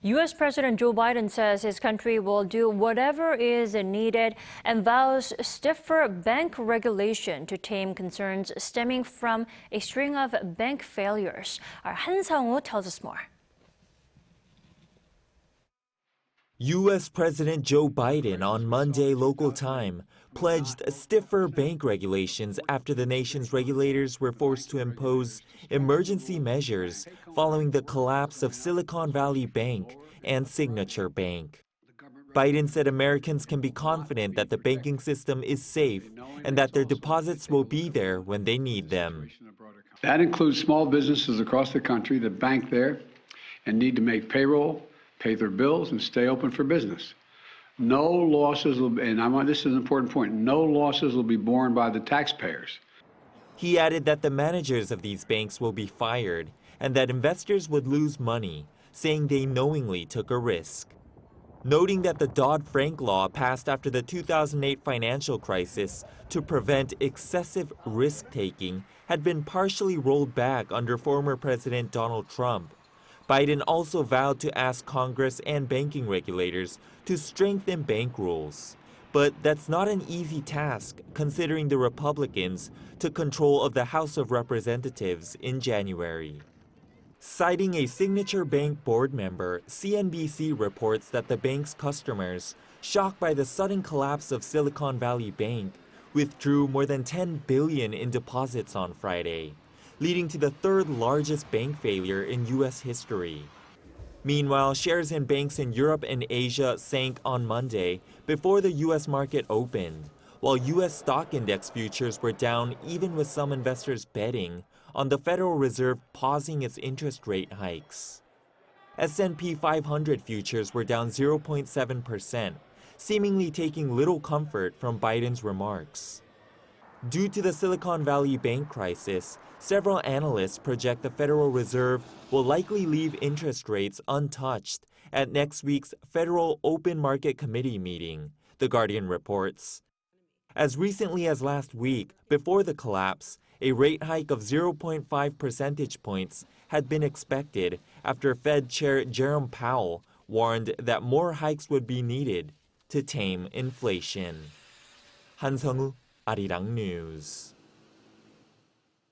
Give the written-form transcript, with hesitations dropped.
U.S. President Joe Biden says his country will do whatever is needed and vows stiffer bank regulation to tame concerns stemming from a string of bank failures. Our Han Seong-woo tells us more. U.S. President Joe Biden on Monday local time pledged stiffer bank regulations after the nation's regulators were forced to impose emergency measures following the collapse of Silicon Valley Bank and Signature Bank. Biden said Americans can be confident that the banking system is safe and that their deposits will be there when they need them. That includes small businesses across the country that bank there and need to make payroll, pay their bills, and stay open for business. No losses will be, and this is an important point, no losses will be borne by the taxpayers. He added that the managers of these banks will be fired and that investors would lose money, saying they knowingly took a risk. Noting that the Dodd-Frank law passed after the 2008 financial crisis to prevent excessive risk-taking had been partially rolled back under former President Donald Trump, Biden also vowed to ask Congress and banking regulators to strengthen bank rules. But that's not an easy task, considering the Republicans took control of the House of Representatives in January. Citing a Signature Bank board member, CNBC reports that the bank's customers, shocked by the sudden collapse of Silicon Valley Bank, withdrew more than $10 billion in deposits on Friday, leading to the third largest bank failure in U.S. history. Meanwhile, shares in banks in Europe and Asia sank on Monday before the U.S. market opened, while U.S. stock index futures were down even with some investors betting on the Federal Reserve pausing its interest rate hikes. S&P 500 futures were down 0.7%, seemingly taking little comfort from Biden's remarks. Due to the Silicon Valley Bank crisis, several analysts project the Federal Reserve will likely leave interest rates untouched at next week's Federal Open Market Committee meeting, The Guardian reports. As recently as last week, before the collapse, a rate hike of 0.5 percentage points had been expected after Fed Chair Jerome Powell warned that more hikes would be needed to tame inflation. Han Seong-woo, Arirang News.